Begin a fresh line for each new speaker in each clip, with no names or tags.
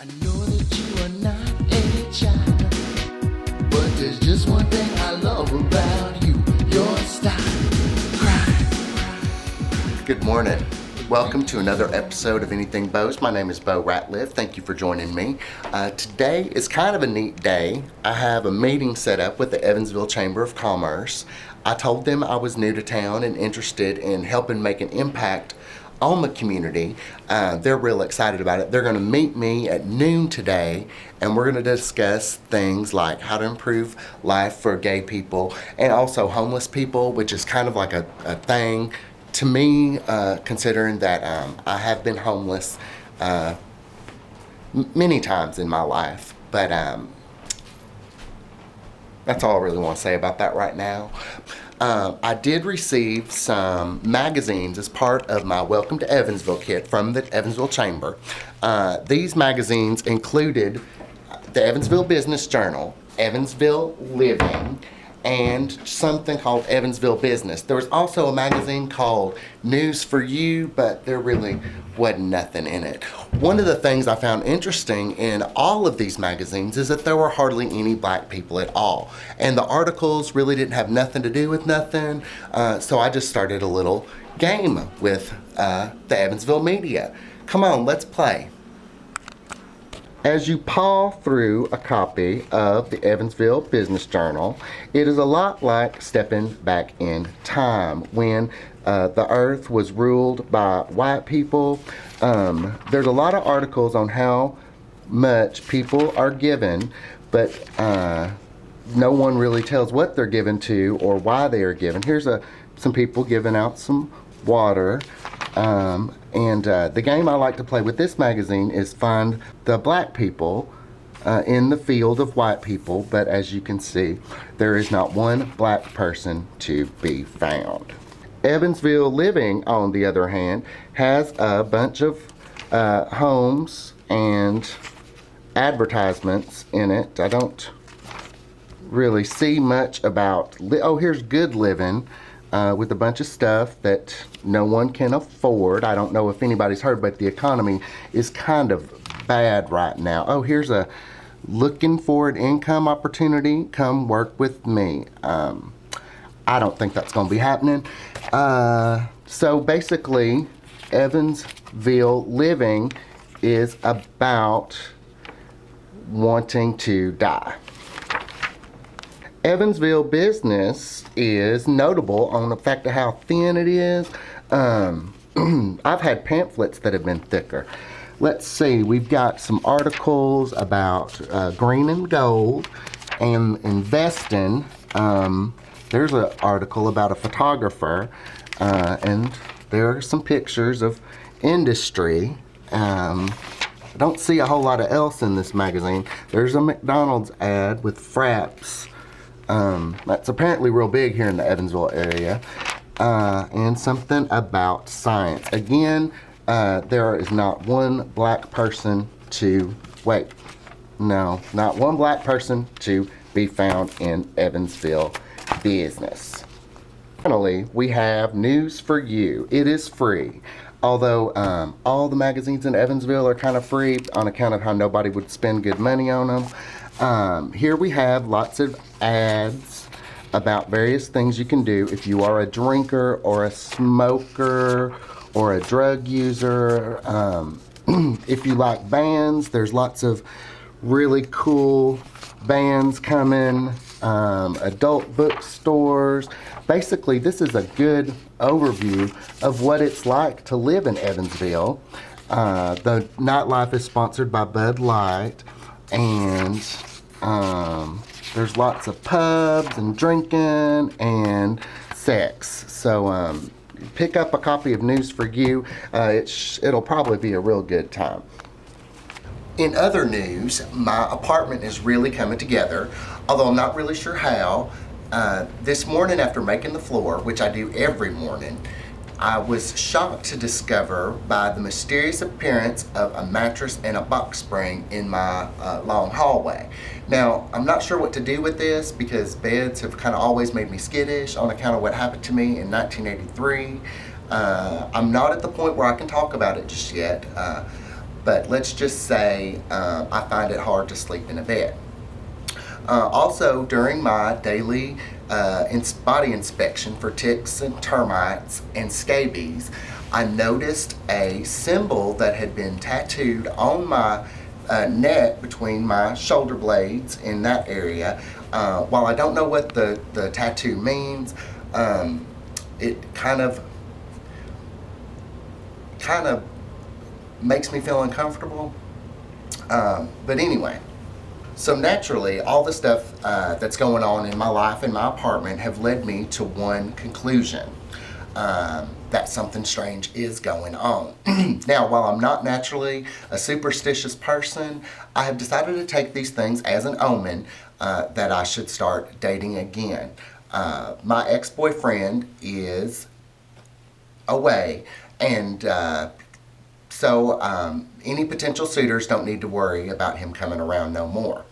know that you are not a child, but there's just one thing I love about you, your style. Cry. Good morning. Welcome to another episode of Anything Beau's. My name is Beau Ratliff. Thank you for joining me. Today is kind of a neat day. I have a meeting set up with the Evansville Chamber of Commerce. I told them I was new to town and interested in helping make an impact on the community. They're real excited about it. They're going to meet me at noon today, and we're going to discuss things like how to improve life for gay people and also homeless people, which is kind of like a thing to me, considering that I have been homeless many times in my life. But that's all I really want to say about that right now. I did receive some magazines as part of my Welcome to Evansville kit from the Evansville Chamber. These magazines included the Evansville Business Journal, Evansville Living, and something called Evansville Business. There was also a magazine called News for You, but there really wasn't nothing in it. One of the things I found interesting in all of these magazines is that there were hardly any black people at all. And the articles really didn't have nothing to do with nothing, so I just started a little game with the Evansville media. Come on, let's play. As you paw through a copy of the Evansville Business Journal, it is a lot like stepping back in time when the earth was ruled by white people. There's a lot of articles on how much people are given, but no one really tells what they're given to or why they are given. Here's some people giving out some water. And the game I like to play with this magazine is find the black people in the field of white people, but as you can see, there is not one black person to be found. Evansville Living, on the other hand, has a bunch of homes and advertisements in it. I don't really see much about, oh, here's Good Living. With a bunch of stuff that no one can afford. I don't know if anybody's heard, but the economy is kind of bad right now. Oh, here's a looking for an income opportunity. Come work with me. I don't think that's going to be happening. So basically, Evansville Living is about wanting to die. Evansville Business is notable on the fact of how thin it is. I've had pamphlets that have been thicker. Let's see, we've got some articles about green and gold and investing. There's an article about a photographer, and there are some pictures of industry. I don't see a whole lot of else in this magazine. There's a McDonald's ad with fraps. That's apparently real big here in the Evansville area, and something about science. Again, there is not one black person to, wait, no, not one black person to be found in Evansville Business. Finally, we have News for You. It is free. Although all the magazines in Evansville are kind of free on account of how nobody would spend good money on them. Here we have lots of ads about various things you can do if you are a drinker or a smoker or a drug user. If you like bands, there's lots of really cool bands coming, adult bookstores. Basically, this is a good overview of what it's like to live in Evansville. The nightlife is sponsored by Bud Light, and there's lots of pubs and drinking and sex. So pick up a copy of News for You. It'll probably be a real good time. In other news, my apartment is really coming together, although I'm not really sure how. This morning after making the floor, which I do every morning, I was shocked to discover by the mysterious appearance of a mattress and a box spring in my long hallway. Now, I'm not sure what to do with this because beds have kind of always made me skittish on account of what happened to me in 1983. I'm not at the point where I can talk about it just yet, but let's just say I find it hard to sleep in a bed. Also, during my daily body inspection for ticks and termites and scabies, I noticed a symbol that had been tattooed on my neck between my shoulder blades in that area. While I don't know what the tattoo means, it kind of makes me feel uncomfortable. But anyway. So naturally, all the stuff that's going on in my life and my apartment have led me to one conclusion, that something strange is going on. Now, while I'm not naturally a superstitious person, I have decided to take these things as an omen that I should start dating again. My ex-boyfriend is away, and so any potential suitors don't need to worry about him coming around no more.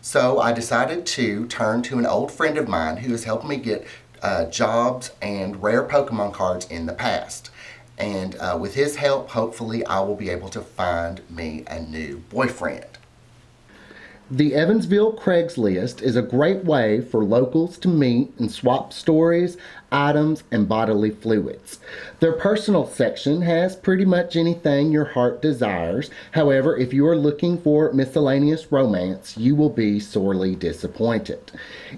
So I decided to turn to an old friend of mine who has helped me get jobs and rare Pokemon cards in the past. And with his help, hopefully I will be able to find me a new boyfriend. The Evansville Craigslist is a great way for locals to meet and swap stories, items, and bodily fluids. Their personal section has pretty much anything your heart desires. However, if you are looking for miscellaneous romance, you will be sorely disappointed.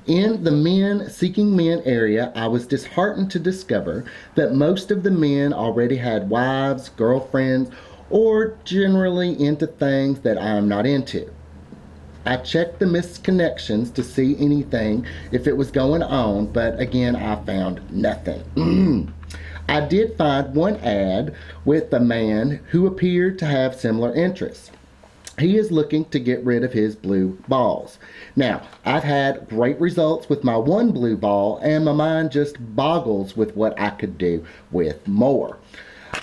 In the men seeking men area, I was disheartened to discover that most of the men already had wives, girlfriends, or generally into things that I am not into. I checked the missed connections to see anything if it was going on, but again, I found nothing. I did find one ad with a man who appeared to have similar interests. He is looking to get rid of his blue balls. Now, I've had great results with my one blue ball, and my mind just boggles with what I could do with more.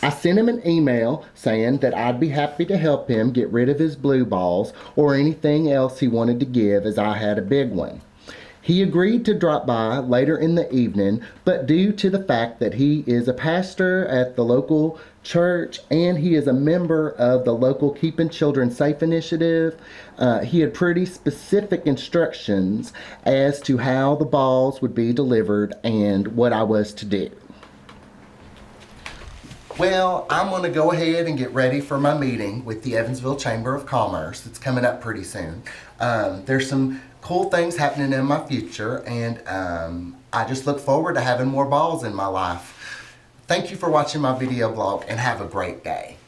I sent him an email saying that I'd be happy to help him get rid of his blue balls or anything else he wanted to give, as I had a big one. He agreed to drop by later in the evening, but due to the fact that he is a pastor at the local church and he is a member of the local Keeping Children Safe initiative, he had pretty specific instructions as to how the balls would be delivered and what I was to do. Well, I'm going to go ahead and get ready for my meeting with the Evansville Chamber of Commerce. It's coming up pretty soon. There's some cool things happening in my future, and I just look forward to having more balls in my life. Thank you for watching my video blog, and have a great day.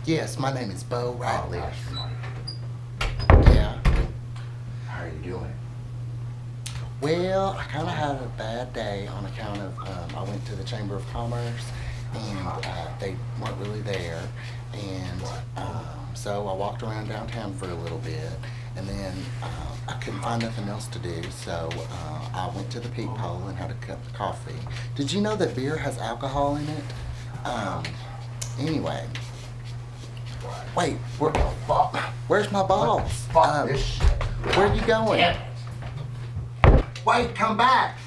Yes, my name is Beau Riley.
Oh,
Yeah.
how are you doing?
Well, I kind of had a bad day on account of I went to the Chamber of Commerce and they weren't really there, and so I walked around downtown for a little bit, and then I couldn't find nothing else to do, so I went to the peephole and had a cup of coffee. Did you know that beer has alcohol in it? Anyway. Wait, where's my balls?
Fuck this shit.
Where are you going?
Damn it.
Wait, come back.